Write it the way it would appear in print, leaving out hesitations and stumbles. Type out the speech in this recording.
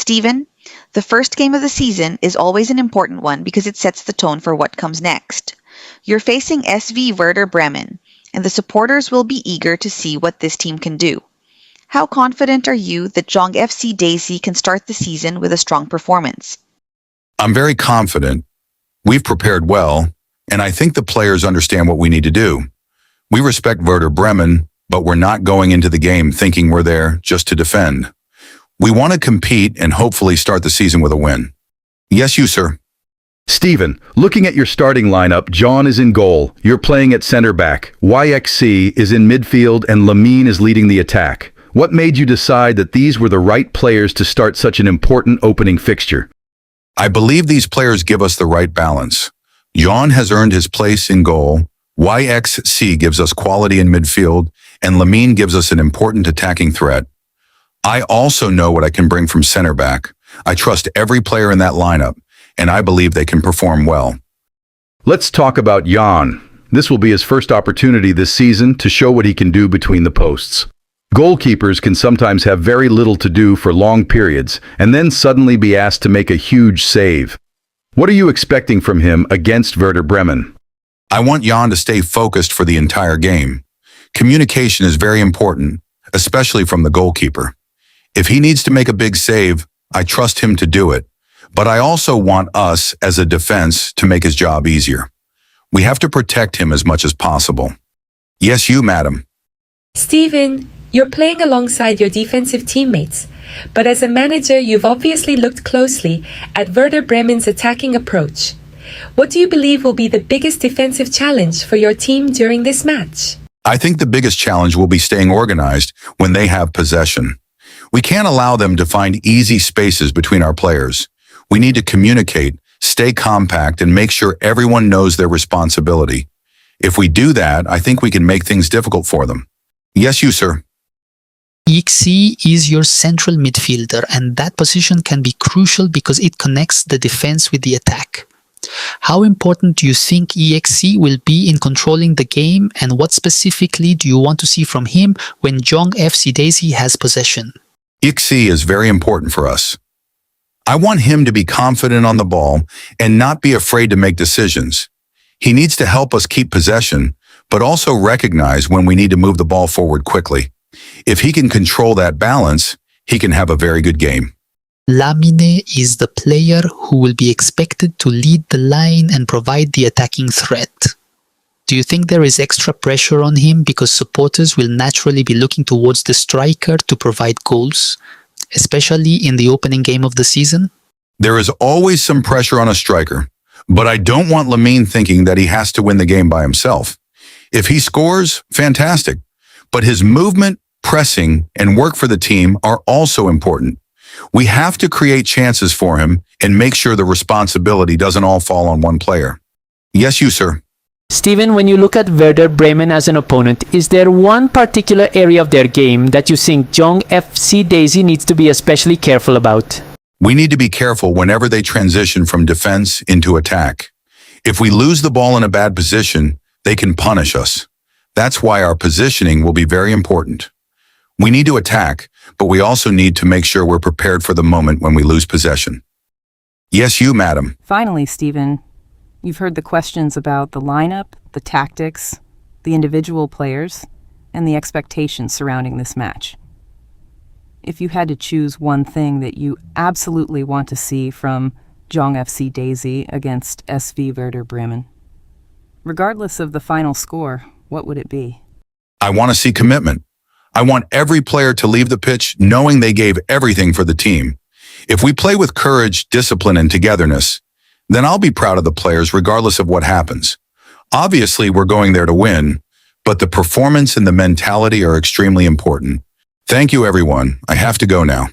Steven. The first game of the season is always an important one because it sets the tone for what comes next. You're facing SV Werder Bremen, and the supporters will be eager to see what this team can do. How confident are you that Jong FC Daisy can start the season with a strong performance? I'm very confident. We've prepared well, and I think the players understand what we need to do. We respect Werder Bremen, but we're not going into the game thinking we're there just to defend. We want to compete and hopefully start the season with a win. Yes, you, sir. Steven, looking at your starting lineup, John is in goal. You're playing at center back. YXC is in midfield and Lamine is leading the attack. What made you decide that these were the right players to start such an important opening fixture? I believe these players give us the right balance. Jong has earned his place in goal, YXC gives us quality in midfield, and Lamine gives us an important attacking threat. I also know what I can bring from center back. I trust every player in that lineup, and I believe they can perform well. Let's talk about Jan. This will be his first opportunity this season to show what he can do between the posts. Goalkeepers can sometimes have very little to do for long periods and then suddenly be asked to make a huge save. What are you expecting from him against Werder Bremen? I want Jan to stay focused for the entire game. Communication is very important, especially from the goalkeeper. If he needs to make a big save, I trust him to do it. But I also want us, as a defense, to make his job easier. We have to protect him as much as possible. Yes, you, madam. Steven, you're playing alongside your defensive teammates, but as a manager, you've obviously looked closely at Werder Bremen's attacking approach. What do you believe will be the biggest defensive challenge for your team during this match? I think the biggest challenge will be staying organized when they have possession. We can't allow them to find easy spaces between our players. We need to communicate, stay compact, and make sure everyone knows their responsibility. If we do that, I think we can make things difficult for them. Yes, you, sir. EXE is your central midfielder, and that position can be crucial because it connects the defense with the attack. How important do you think EXE will be in controlling the game, and what specifically do you want to see from him when Jong FC Daisy has possession? EXE is very important for us. I want him to be confident on the ball and not be afraid to make decisions. He needs to help us keep possession, but also recognize when we need to move the ball forward quickly. If he can control that balance, he can have a very good game. Lamine is the player who will be expected to lead the line and provide the attacking threat. Do you think there is extra pressure on him because supporters will naturally be looking towards the striker to provide goals, especially in the opening game of the season? There is always some pressure on a striker, but I don't want Lamine thinking that he has to win the game by himself. If he scores, fantastic, but his movement, pressing, and work for the team are also important. We have to create chances for him and make sure the responsibility doesn't all fall on one player. Yes, you, sir. Steven, when you look at Werder Bremen as an opponent, is there one particular area of their game that you think Jong FC Daisy needs to be especially careful about? We need to be careful whenever they transition from defense into attack. If we lose the ball in a bad position, they can punish us. That's why our positioning will be very important. We need to attack, but we also need to make sure we're prepared for the moment when we lose possession. Yes, you, madam. Finally, Steven, you've heard the questions about the lineup, the tactics, the individual players, and the expectations surrounding this match. If you had to choose one thing that you absolutely want to see from Jong FC Daisy against SV Werder Bremen, regardless of the final score, what would it be? I want to see commitment. I want every player to leave the pitch knowing they gave everything for the team. If we play with courage, discipline, and togetherness, then I'll be proud of the players regardless of what happens. Obviously, we're going there to win, but the performance and the mentality are extremely important. Thank you, everyone. I have to go now.